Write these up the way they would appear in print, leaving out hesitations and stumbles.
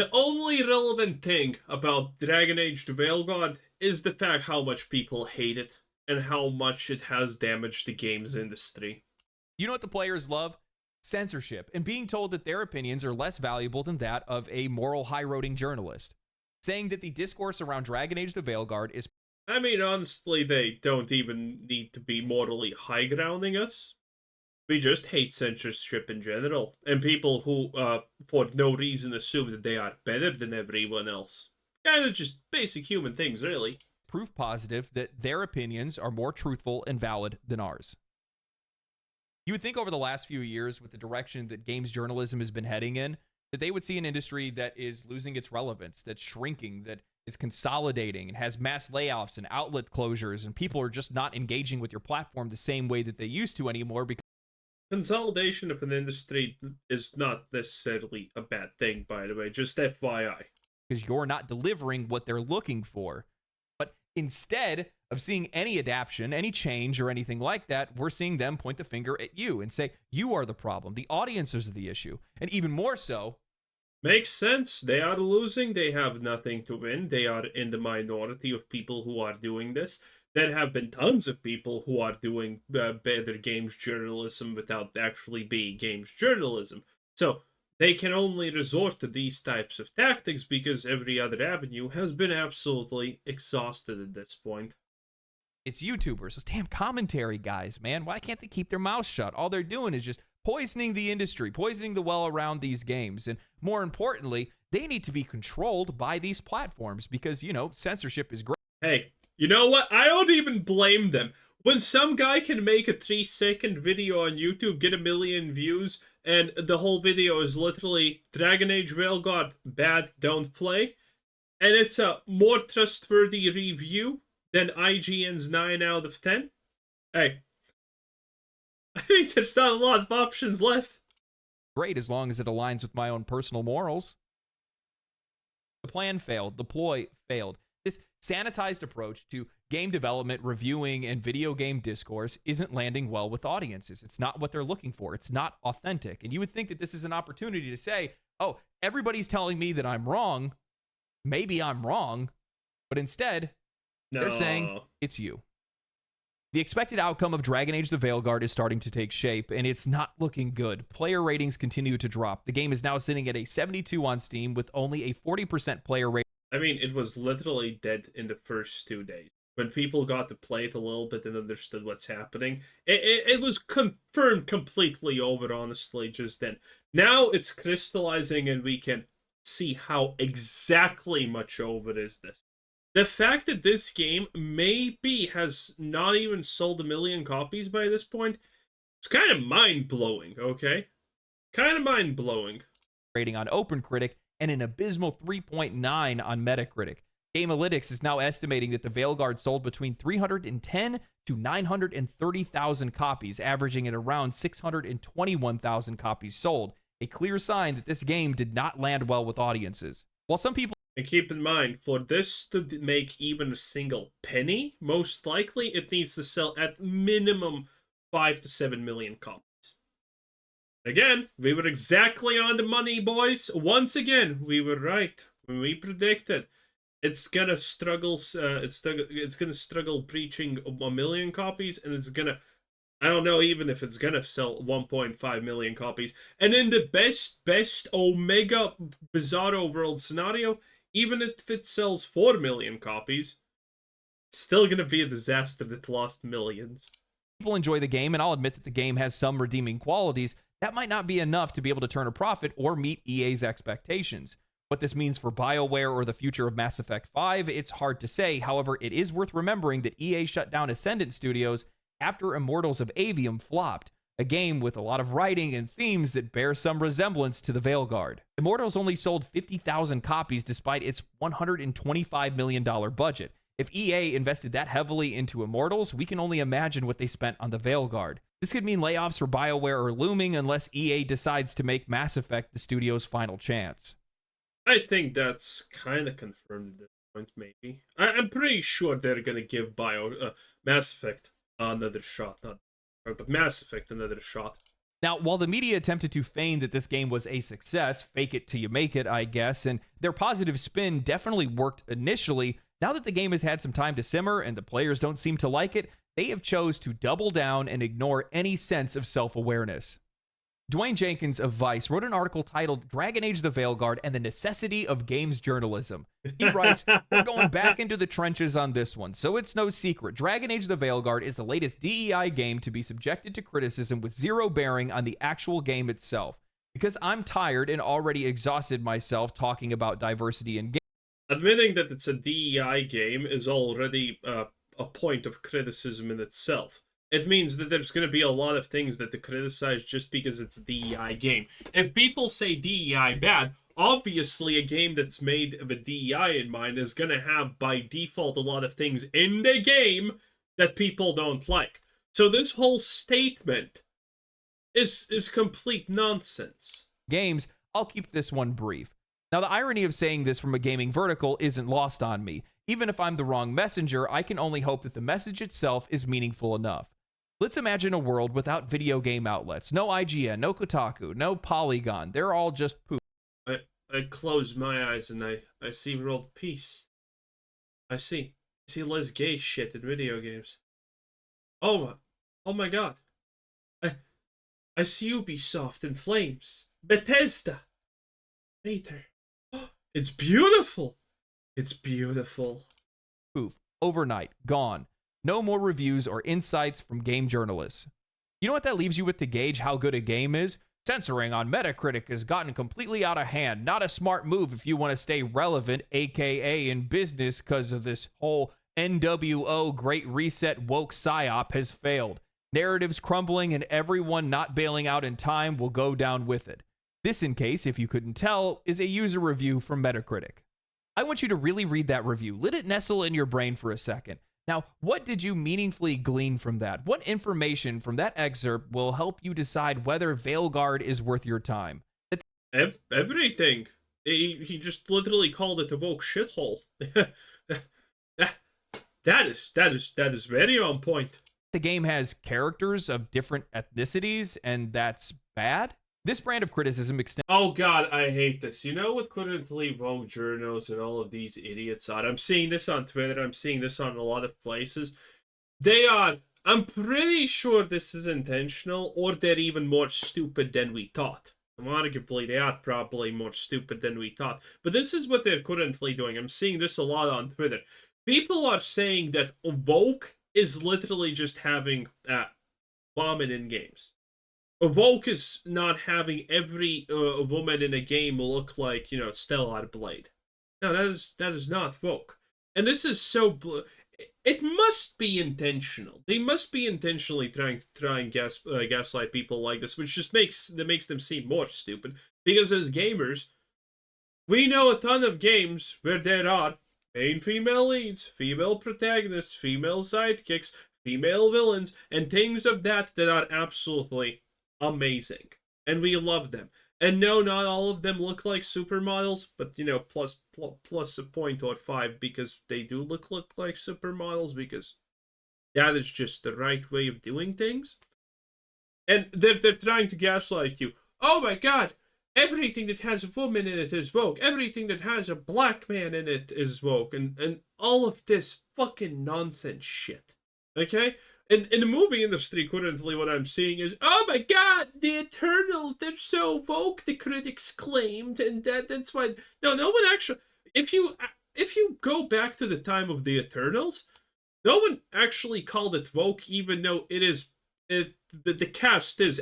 The only relevant thing about Dragon Age the Veilguard is the fact how much people hate it and how much it has damaged the games industry. You know what the players love? Censorship and being told that their opinions are less valuable than that of a moral high-roading journalist. Saying that the discourse around Dragon Age the Veilguard is... I mean, honestly, they don't even need to be morally high grounding us. We just hate censorship in general, and people who, for no reason, assume that they are better than everyone else. Kind of just basic human things, really. proof positive that their opinions are more truthful and valid than ours. You would think over the last few years, with the direction that games journalism has been heading in, that they would see an industry that is losing its relevance, that's shrinking, that is consolidating and has mass layoffs and outlet closures, and people are just not engaging with your platform the same way that they used to anymore. Because consolidation of an industry is not necessarily a bad thing, by the way, just FYI. Because you're not delivering what they're looking for. But instead of seeing any adaptation, any change, or anything like that, we're seeing them point the finger at you and say, you are the problem. The audience is the issue. And even more so, makes sense. They are losing. They have nothing to win. They are in the minority of people who are doing this. There have been tons of people who are doing better games journalism without actually being games journalism. So they can only resort to these types of tactics because every other avenue has been absolutely exhausted at this point. It's YouTubers, those damn commentary guys, man. Why can't they keep their mouths shut? All they're doing is just poisoning the industry, poisoning the well around these games. And more importantly, they need to be controlled by these platforms because, you know, censorship is great. Hey, you know what? I don't even blame them. When some guy can make a 3-second video on YouTube, get 1 million views, and the whole video is literally Dragon Age Veilguard, bad, don't play, and it's a more trustworthy review than IGN's 9 out of 10, hey, I think there's not a lot of options left. Great, as long as it aligns with my own personal morals. The plan failed. The ploy failed. This sanitized approach to game development, reviewing, and video game discourse isn't landing well with audiences. It's not what they're looking for. It's not authentic. And you would think that this is an opportunity to say, oh, everybody's telling me that I'm wrong. Maybe I'm wrong. But instead, they're saying it's you. The expected outcome of Dragon Age the Veilguard is starting to take shape, and it's not looking good. Player ratings continue to drop. The game is now sitting at a 72 on Steam with only a 40% player rating. I mean, it was literally dead in the first 2 days. When people got to play it a little bit and understood what's happening, it was confirmed completely over, honestly, just then. Now it's crystallizing, and we can see how exactly much over is this. The fact that this game maybe has not even sold 1 million copies by this point, it's kind of mind-blowing, okay? Kind of mind-blowing. Rating on OpenCritic and an abysmal 3.9 on Metacritic. Gamealytics is now estimating that the Veilguard sold between 310 to 930,000 copies, averaging at around 621,000 copies sold. A clear sign that this game did not land well with audiences. While some people... And keep in mind, for this to make even a single penny, most likely it needs to sell at minimum 5 to 7 million copies. Again, we were exactly on the money, boys. Once again, we were right when we predicted it's gonna struggle. It's gonna struggle preaching 1 million copies, and it's gonna. I don't know even if it's gonna sell 1.5 million copies. And in the best Omega Bizarro World scenario, even if it sells 4 million copies, it's still gonna be a disaster that lost millions. People enjoy the game, and I'll admit that the game has some redeeming qualities. That might not be enough to be able to turn a profit or meet EA's expectations. What this means for BioWare or the future of Mass Effect 5, it's hard to say. However, it is worth remembering that EA shut down Ascendant Studios after Immortals of Avium flopped, a game with a lot of writing and themes that bear some resemblance to the Veilguard. Immortals only sold 50,000 copies despite its $125 million budget. If EA invested that heavily into Immortals, we can only imagine what they spent on the Veilguard. This could mean layoffs for BioWare are looming unless EA decides to make Mass Effect the studio's final chance. I think that's kind of confirmed at this point, maybe. I'm pretty sure they're going to give Mass Effect another shot. Not, but Mass Effect another shot. Now, while the media attempted to feign that this game was a success, fake it till you make it, I guess, and their positive spin definitely worked initially, now that the game has had some time to simmer and the players don't seem to like it, they have chose to double down and ignore any sense of self-awareness. Dwayne Jenkins of Vice wrote an article titled Dragon Age the Veilguard and the Necessity of Games Journalism. He writes, we're going back into the trenches on this one, so it's no secret. Dragon Age the Veilguard is the latest DEI game to be subjected to criticism with zero bearing on the actual game itself. Because I'm tired and already exhausted myself talking about diversity in games. Admitting that it's a DEI game is already a point of criticism in itself. It means that there's going to be a lot of things that to criticize just because it's a DEI game. If people say DEI bad, obviously a game that's made of a DEI in mind is going to have by default a lot of things in the game that people don't like. So this whole statement is complete nonsense. Games, I'll keep this one brief. Now, the irony of saying this from a gaming vertical isn't lost on me. Even if I'm the wrong messenger, I can only hope that the message itself is meaningful enough. Let's imagine a world without video game outlets. No IGN, no Kotaku, no Polygon. They're all just poop. I close my eyes and I see world peace. I see less gay shit in video games. Oh my god. I see Ubisoft in flames. Bethesda. Later. It's beautiful. It's beautiful. Poof. Overnight. Gone. No more reviews or insights from game journalists. You know what that leaves you with to gauge how good a game is? Censoring on Metacritic has gotten completely out of hand. Not a smart move if you want to stay relevant, aka in business, because of this whole NWO Great Reset woke psyop has failed. Narratives crumbling and everyone not bailing out in time will go down with it. This, in case, if you couldn't tell, is a user review from Metacritic. I want you to really read that review. Let it nestle in your brain for a second. Now, what did you meaningfully glean from that? What information from that excerpt will help you decide whether Veilguard is worth your time? Everything. He just literally called it a woke shithole. that is very on point. The game has characters of different ethnicities, and that's bad? This brand of criticism extends. Oh god, I hate this. You know what currently woke journals and all of these idiots are? I'm seeing this on Twitter, I'm seeing this on a lot of places. I'm pretty sure this is intentional, or they're even more stupid than we thought. Arguably, they are probably more stupid than we thought. But this is what they're currently doing. I'm seeing this a lot on Twitter. People are saying that woke is literally just having women in games. Woke is not having every woman in a game look like, Stellar Blade. No, that is not woke. And this is so... It must be intentional. They must be intentionally trying to gaslight people like this, which just makes them seem more stupid. Because as gamers, we know a ton of games where there are main female leads, female protagonists, female sidekicks, female villains, and things of that are absolutely amazing, and we love them. And no, not all of them look like supermodels, but plus a point or 5 because they do look like supermodels, because that is just the right way of doing things. And they're trying to gaslight you. Oh my god, everything that has a woman in it is woke. Everything that has a black man in it is woke, and all of this fucking nonsense shit. Okay? In the movie industry, currently, what I'm seeing is, oh my god, the Eternals, they're so woke, the critics claimed, and that's why... No one actually... If you go back to the time of the Eternals, no one actually called it woke, even though the cast is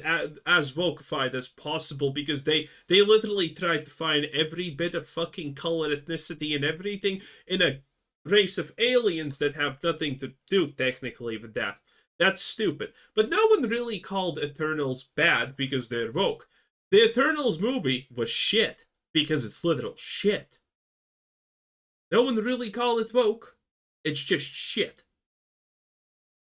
as wokeified as possible, because they literally tried to find every bit of fucking color, ethnicity, and everything in a race of aliens that have nothing to do, technically, with that. That's stupid. But no one really called Eternals bad because they're woke. The Eternals movie was shit because it's literal shit. No one really called it woke. It's just shit.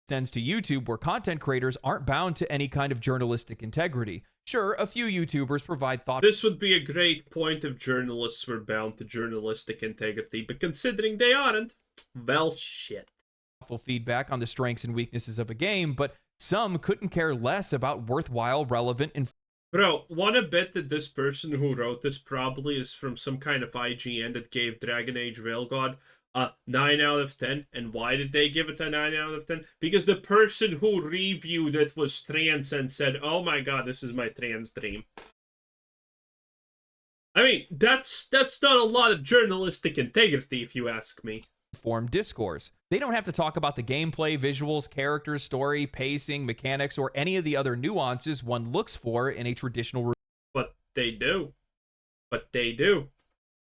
Extends to YouTube, where content creators aren't bound to any kind of journalistic integrity. Sure, a few YouTubers provide thought. This would be a great point if journalists were bound to journalistic integrity, but considering they aren't, well, shit. Feedback on the strengths and weaknesses of a game, but Some couldn't care less about worthwhile, relevant, and Bro, wanna bet that this person who wrote this probably is from some kind of IGN that gave Dragon Age Veilguard a 9 out of 10. And why did they give it a 9 out of 10? Because the person who reviewed it was trans and said, oh my god, this is my trans dream. I mean, that's not a lot of journalistic integrity, if you ask me. form discourse. They don't have to talk about the gameplay, visuals, characters, story, pacing, mechanics, or any of the other nuances one looks for in a traditional review. But they do.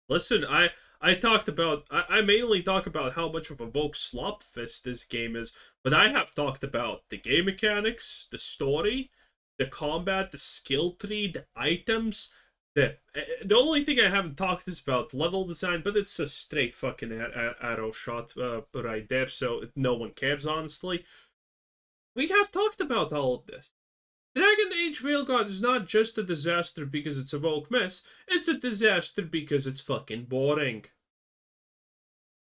Listen, I talked about, I mainly talk about how much of a woke slopfest this game is, but I have talked about the game mechanics, the story, the combat, the skill tree, the items. The only thing I haven't talked is about level design, but it's a straight fucking arrow shot right there, so no one cares, honestly. We have talked about all of this. Dragon Age Veilguard is not just a disaster because it's a woke mess, it's a disaster because it's fucking boring.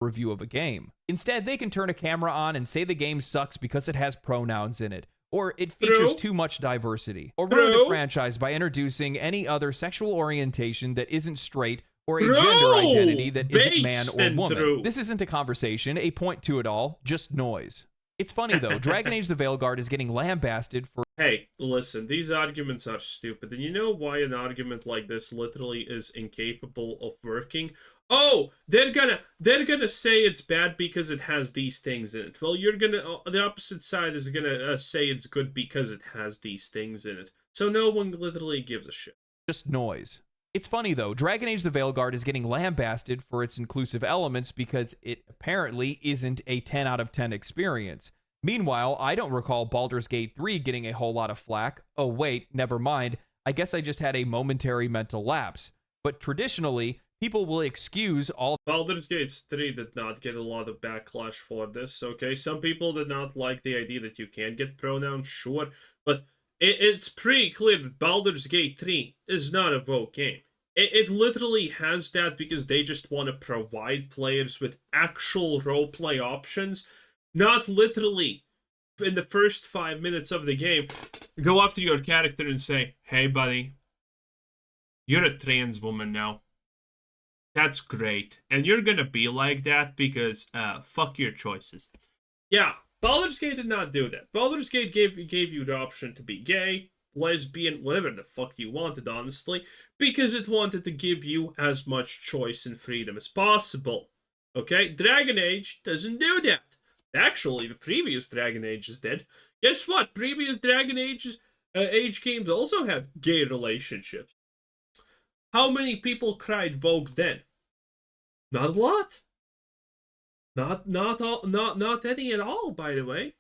Review of a game. Instead, they can turn a camera on and say the game sucks because it has pronouns in it, or it features too much diversity, or ruin a franchise by introducing any other sexual orientation that isn't straight, or a gender identity that isn't man or woman. This isn't a conversation, a point to it all, just noise. It's funny though, Dragon Age the Veilguard is getting lambasted for... Hey, listen, these arguments are stupid, and you know why an argument like this literally is incapable of working? Oh, they're gonna say it's bad because it has these things in it. Well, the opposite side is gonna say it's good because it has these things in it. So no one literally gives a shit. Just noise. It's funny though, Dragon Age the Veilguard is getting lambasted for its inclusive elements because it apparently isn't a 10 out of 10 experience. Meanwhile, I don't recall Baldur's Gate 3 getting a whole lot of flack. Oh wait, never mind. I guess I just had a momentary mental lapse. But traditionally, people will excuse all... Baldur's Gate 3 did not get a lot of backlash for this, okay? Some people did not like the idea that you can get pronouns, sure, but it's pretty clear that Baldur's Gate 3 is not a woke game. It literally has that because they just want to provide players with actual roleplay options, not literally in the first 5 minutes of the game, go up to your character and say, hey buddy, you're a trans woman now. That's great. And you're gonna be like that because, fuck your choices. Yeah, Baldur's Gate did not do that. Baldur's Gate gave you the option to be gay, lesbian, whatever the fuck you wanted, honestly, because it wanted to give you as much choice and freedom as possible. Okay? Dragon Age doesn't do that. Actually, the previous Dragon Ages did. Guess what? Previous Dragon Ages, Age games also had gay relationships. How many people cried Vogue then? Not a lot. Not any at all, by the way.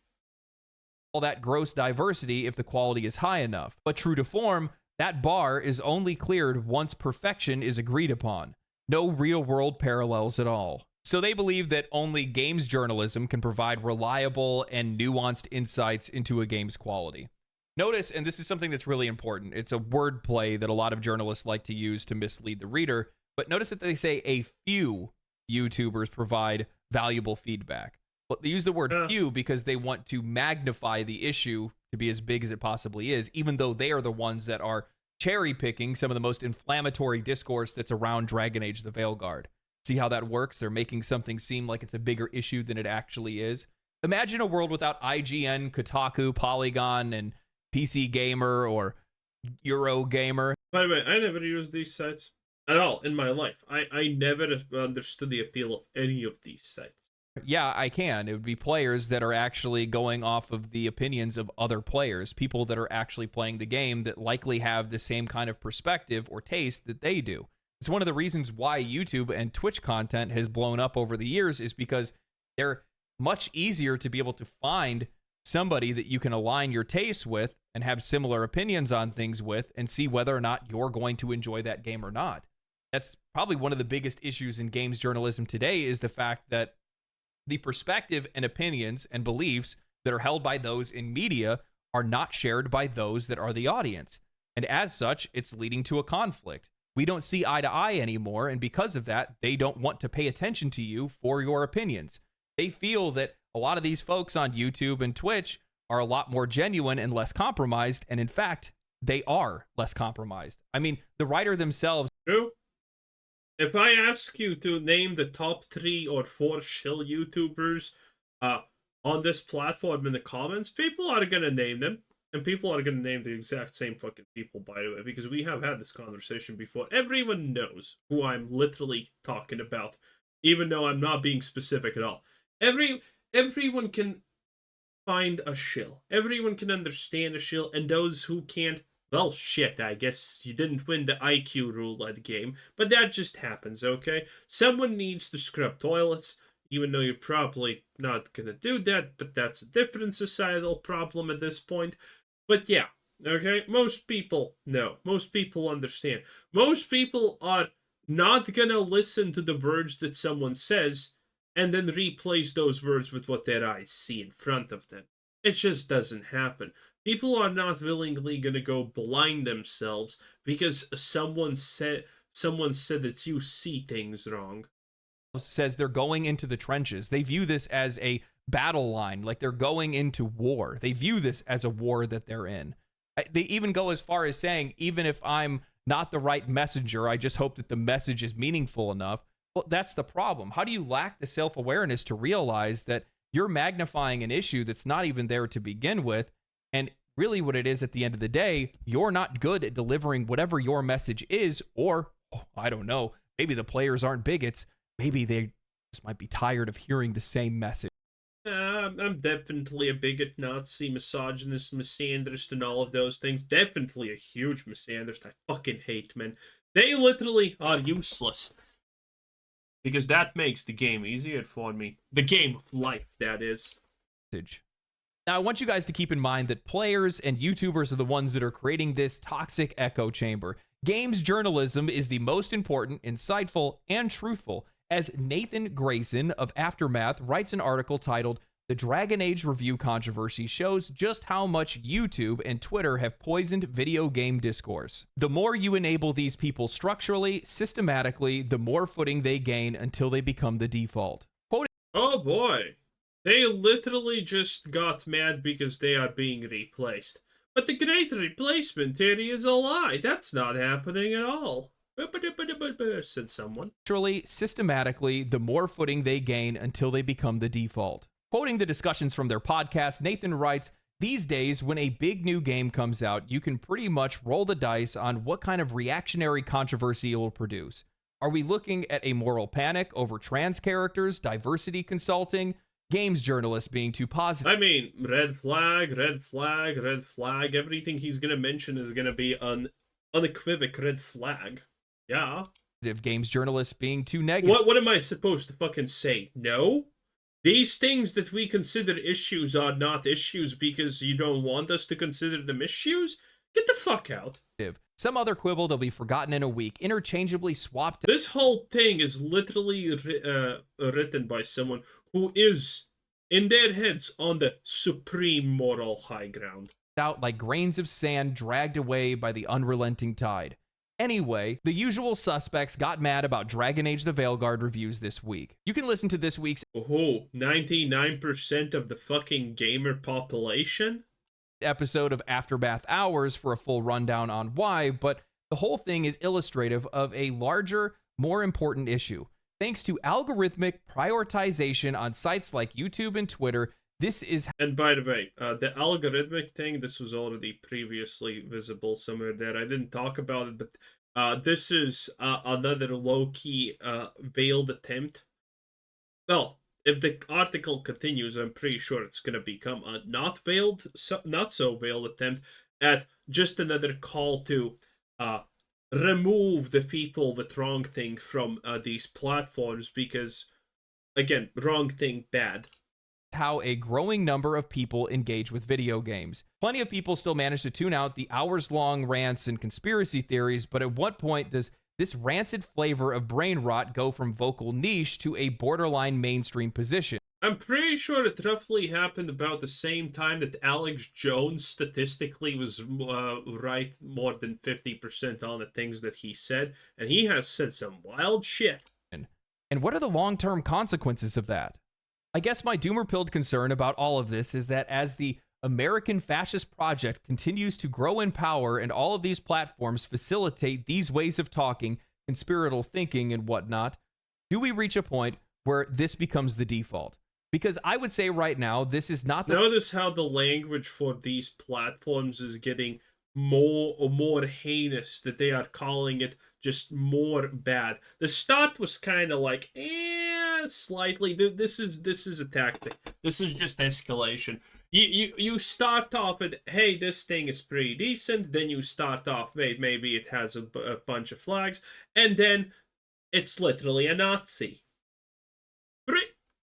All that gross diversity if the quality is high enough. But true to form, that bar is only cleared once perfection is agreed upon. No real-world parallels at all. So they believe that only games journalism can provide reliable and nuanced insights into a game's quality. Notice, and this is something that's really important, it's a wordplay that a lot of journalists like to use to mislead the reader, but notice that they say a few YouTubers provide valuable feedback. Well, they use the word few because they want to magnify the issue to be as big as it possibly is, even though they are the ones that are cherry-picking some of the most inflammatory discourse that's around Dragon Age the Veilguard. See how that works? They're making something seem like it's a bigger issue than it actually is. Imagine a world without IGN, Kotaku, Polygon, and PC Gamer or Eurogamer. By the way, I never used these sites at all in my life. I never understood the appeal of any of these sites. Yeah, I can. It would be players that are actually going off of the opinions of other players, people that are actually playing the game that likely have the same kind of perspective or taste that they do. It's one of the reasons why YouTube and Twitch content has blown up over the years is because they're much easier to be able to find somebody that you can align your tastes with and have similar opinions on things with and see whether or not you're going to enjoy that game or not. That's probably one of the biggest issues in games journalism today is the fact that the perspective and opinions and beliefs that are held by those in media are not shared by those that are the audience. And as such, it's leading to a conflict. We don't see eye to eye anymore, and because of that, they don't want to pay attention to you for your opinions. They feel that a lot of these folks on YouTube and Twitch are a lot more genuine and less compromised. And in fact, they are less compromised. I mean, the writer themselves. True. If I ask you to name the top 3 or 4 shill YouTubers on this platform in the comments, people are going to name them. And people are going to name the exact same fucking people, by the way, because we have had this conversation before. Everyone knows who I'm literally talking about, even though I'm not being specific at all. Everyone can find a shill. Everyone can understand a shill, and those who can't, well, shit, I guess you didn't win the IQ roulette game, but that just happens, okay? Someone needs to scrub toilets, even though you're probably not gonna do that, but that's a different societal problem at this point. But yeah, okay? Most people know. Most people understand. Most people are not gonna listen to the words that someone says and then replace those words with what their eyes see in front of them. It just doesn't happen. People are not willingly gonna go blind themselves because someone said that you see things wrong. Says they're going into the trenches. They view this as a battle line, like they're going into war. They view this as a war that they're in. They even go as far as saying, even if I'm not the right messenger, I just hope that the message is meaningful enough. Well, that's the problem. How do you lack the self-awareness to realize that you're magnifying an issue that's not even there to begin with? And really what it is at the end of the day, you're not good at delivering whatever your message is, or, I don't know, maybe the players aren't bigots. Maybe they just might be tired of hearing the same message. I'm definitely a bigot, Nazi, misogynist, misandrist, and all of those things. Definitely a huge misandrist. I fucking hate men. They literally are useless. Because that makes the game easier for me. The game of life, that is. Now, I want you guys to keep in mind that players and YouTubers are the ones that are creating this toxic echo chamber. Games journalism is the most important, insightful, and truthful, as Nathan Grayson of Aftermath writes an article titled, "The Dragon Age Review Controversy Shows Just How Much YouTube and Twitter Have Poisoned Video Game Discourse. The more you enable these people structurally, systematically, the more footing they gain until they become the default." Oh boy. They literally just got mad because they are being replaced. But the great replacement theory is a lie. That's not happening at all. Said someone. Structurally, systematically, the more footing they gain until they become the default. Quoting the discussions from their podcast, Nathan writes, "These days, when a big new game comes out, you can pretty much roll the dice on what kind of reactionary controversy it will produce. Are we looking at a moral panic over trans characters, diversity consulting, games journalists being too positive?" I mean, red flag, red flag, red flag. Everything he's going to mention is going to be an unequivocal red flag. Yeah. Games journalists being too negative. What am I supposed to fucking say? No? These things that we consider issues are not issues because you don't want us to consider them issues? Get the fuck out. Some other quibble that'll be forgotten in a week, interchangeably swapped. This whole thing is literally written by someone who is, in their heads, on the supreme moral high ground. Out like grains of sand dragged away by the unrelenting tide. Anyway, the usual suspects got mad about Dragon Age the Veilguard reviews this week. You can listen to this week's 99% of the fucking gamer population? Episode of Aftermath Hours for a full rundown on why, but the whole thing is illustrative of a larger, more important issue. Thanks to algorithmic prioritization on sites like YouTube and Twitter, this is... And by the way, the algorithmic thing, this was already previously visible somewhere there. I didn't talk about it, but this is another low-key veiled attempt. Well, if the article continues, I'm pretty sure it's going to become a not so veiled attempt at just another call to remove the people with wrong thing from these platforms because, again, wrong thing bad. How a growing number of people engage with video games. Plenty of people still manage to tune out the hours-long rants and conspiracy theories, but at what point does this rancid flavor of brain rot go from vocal niche to a borderline mainstream position? I'm pretty sure it roughly happened about the same time that Alex Jones statistically was right more than 50% on the things that he said, and he has said some wild shit. And what are the long-term consequences of that? I guess my doomer-pilled concern about all of this is that as the American fascist project continues to grow in power, and all of these platforms facilitate these ways of talking, conspiratorial thinking, and whatnot. Do we reach a point where this becomes the default? Because I would say right now, this is not the... Notice how the language for these platforms is getting more heinous, that they are calling it just more bad. The start was kind of like, slightly. This is a tactic. This is just escalation. You start off at, hey, this thing is pretty decent. Then you start off, maybe it has a bunch of flags, and then it's literally a Nazi.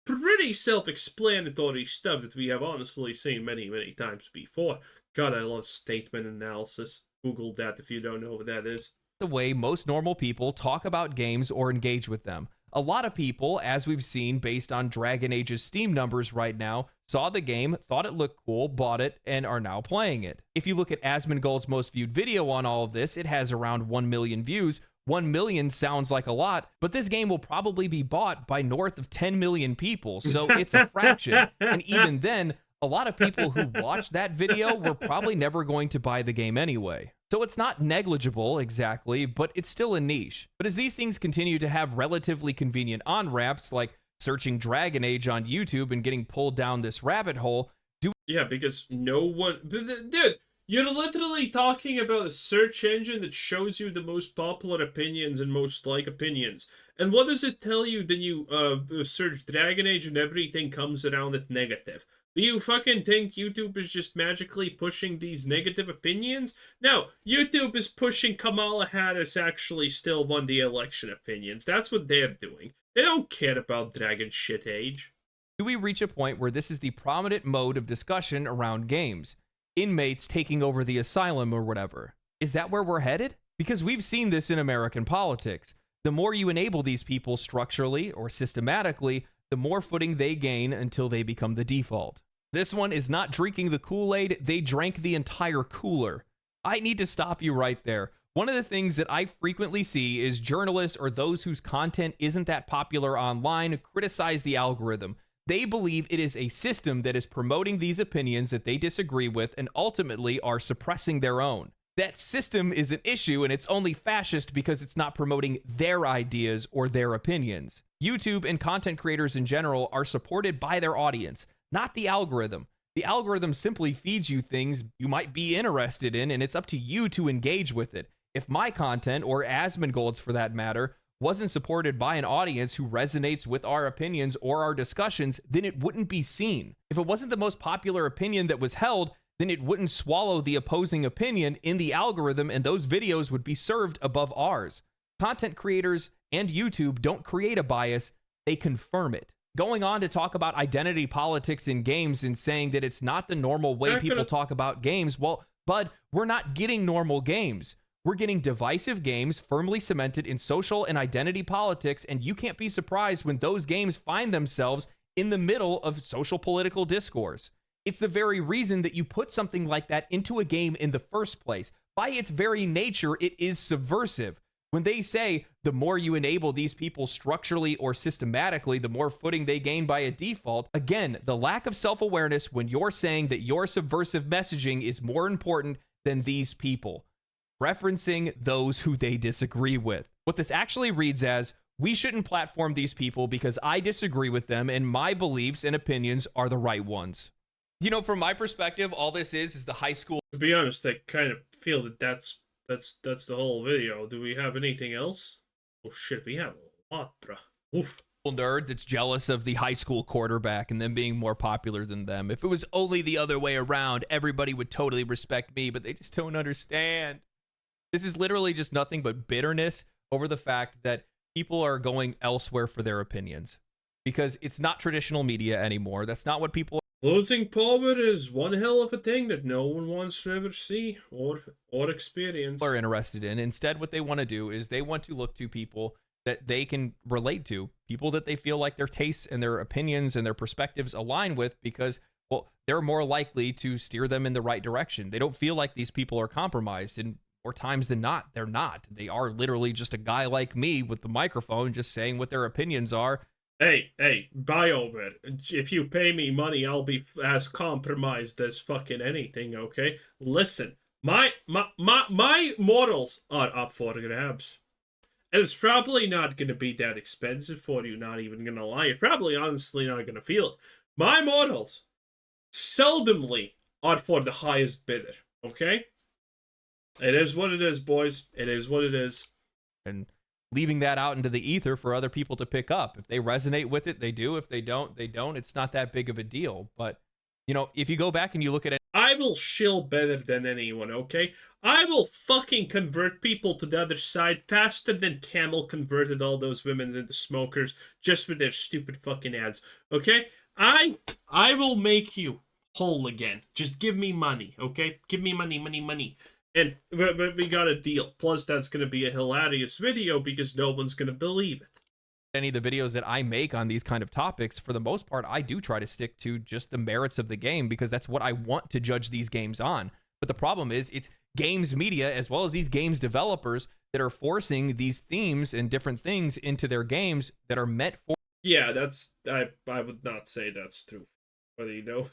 Pretty self-explanatory stuff that we have honestly seen many, many times before. God, I love statement analysis. Google that if you don't know what that is. The way most normal people talk about games or engage with them. A lot of people, as we've seen based on Dragon Age's Steam numbers right now, saw the game, thought it looked cool, bought it, and are now playing it. If you look at Asmongold's most viewed video on all of this, it has around 1 million views. 1 million sounds like a lot, but this game will probably be bought by north of 10 million people, so it's a fraction. And even then, a lot of people who watched that video were probably never going to buy the game anyway. So it's not negligible exactly, but it's still a niche. But as these things continue to have relatively convenient on-ramps, like searching Dragon Age on YouTube and getting pulled down this rabbit hole, yeah, because no one... Dude, you're literally talking about a search engine that shows you the most popular opinions and most like opinions. And what does it tell you? Then you search Dragon Age and everything comes around it negative. Do you fucking think YouTube is just magically pushing these negative opinions? No, YouTube is pushing Kamala Harris actually still won the election opinions. That's what they're doing. They don't care about Dragon Shit Age. Do we reach a point where this is the prominent mode of discussion around games? Inmates taking over the asylum or whatever. Is that where we're headed? Because we've seen this in American politics. The more you enable these people structurally or systematically, the more footing they gain until they become the default. This one is not drinking the Kool-Aid, they drank the entire cooler. I need to stop you right there. One of the things that I frequently see is journalists or those whose content isn't that popular online criticize the algorithm. They believe it is a system that is promoting these opinions that they disagree with and ultimately are suppressing their own. That system is an issue, and it's only fascist because it's not promoting their ideas or their opinions. YouTube and content creators in general are supported by their audience, not the algorithm. The algorithm simply feeds you things you might be interested in, and it's up to you to engage with it. If my content, or Asmongold's for that matter, wasn't supported by an audience who resonates with our opinions or our discussions, then it wouldn't be seen. If it wasn't the most popular opinion that was held, then it wouldn't swallow the opposing opinion in the algorithm, and those videos would be served above ours. Content creators and YouTube don't create a bias, they confirm it. Going on to talk about identity politics in games and saying that it's not the normal way people talk about games, well, bud, we're not getting normal games. We're getting divisive games firmly cemented in social and identity politics, and you can't be surprised when those games find themselves in the middle of social political discourse. It's the very reason that you put something like that into a game in the first place. By its very nature, it is subversive. When they say the more you enable these people structurally or systematically, the more footing they gain by a default, again, the lack of self-awareness when you're saying that your subversive messaging is more important than these people, referencing those who they disagree with. What this actually reads as, we shouldn't platform these people because I disagree with them and my beliefs and opinions are the right ones. You know, from my perspective, all this is the high school. To be honest, I kind of feel that that's the whole video. Do we have anything else? Oh shit, we have a lot, bruh. Oof. Nerd that's jealous of the high school quarterback and them being more popular than them. If it was only the other way around, everybody would totally respect me, but they just don't understand. This is literally just nothing but bitterness over the fact that people are going elsewhere for their opinions. Because it's not traditional media anymore. That's not what people... Losing power is one hell of a thing that no one wants to ever see or experience. ...are interested in. Instead, what they want to do is they want to look to people that they can relate to. People that they feel like their tastes and their opinions and their perspectives align with because, well, they're more likely to steer them in the right direction. They don't feel like these people are compromised, and more times than not, they're not. They are literally just a guy like me with the microphone just saying what their opinions are Hey, BioWare, if you pay me money, I'll be as compromised as fucking anything, okay? Listen, my morals are up for grabs. And it's probably not going to be that expensive for you, not even going to lie. You're probably honestly not going to feel it. My morals seldomly are for the highest bidder, okay? It is what it is, boys. It is what it is. And leaving that out into the ether for other people to pick up. If they resonate with it, they do. If they don't, they don't. It's not that big of a deal. But, you know, if you go back and you look at it, I will shill better than anyone, okay? I will fucking convert people to the other side faster than Camel converted all those women into smokers just with their stupid fucking ads, okay? I will make you whole again. Just give me money, okay? Give me money, money, money. And we got a deal. Plus, that's going to be a hilarious video because no one's going to believe it. any of the videos that I make on these kind of topics, for the most part, I do try to stick to just the merits of the game because that's what I want to judge these games on. But the problem is it's games media as well as these games developers that are forcing these themes and different things into their games that are meant for. Yeah, I would not say that's true. But you know,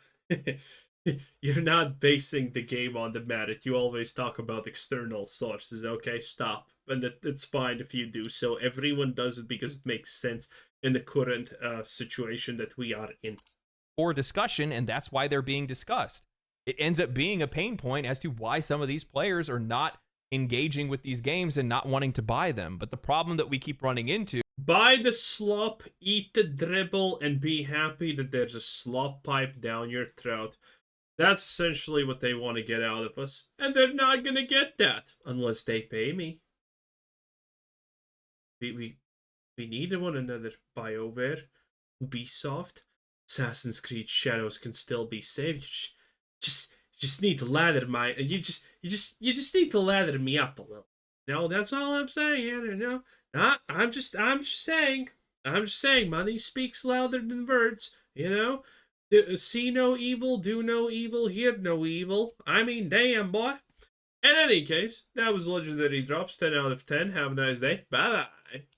you're not basing the game on the merit. You always talk about external sources. Okay, stop. And it's fine if you do so. Everyone does it because it makes sense in the current situation that we are in. For discussion, and that's why they're being discussed. It ends up being a pain point as to why some of these players are not engaging with these games and not wanting to buy them. But the problem that we keep running into, buy the slop, eat the dribble, and be happy that there's a slop pipe down your throat. That's essentially what they want to get out of us. And they're not going to get that unless they pay me. We need one another, BioWare, Ubisoft. Assassin's Creed Shadows can still be saved. Just need to lather my you just need to lather me up a little. No, that's all I'm saying. You know, I'm just saying. I'm just saying. Money speaks louder than words. You know, see no evil, do no evil, hear no evil. I mean, damn boy. In any case, that was Legendary Drops. 10 out of 10. Have a nice day. Bye bye.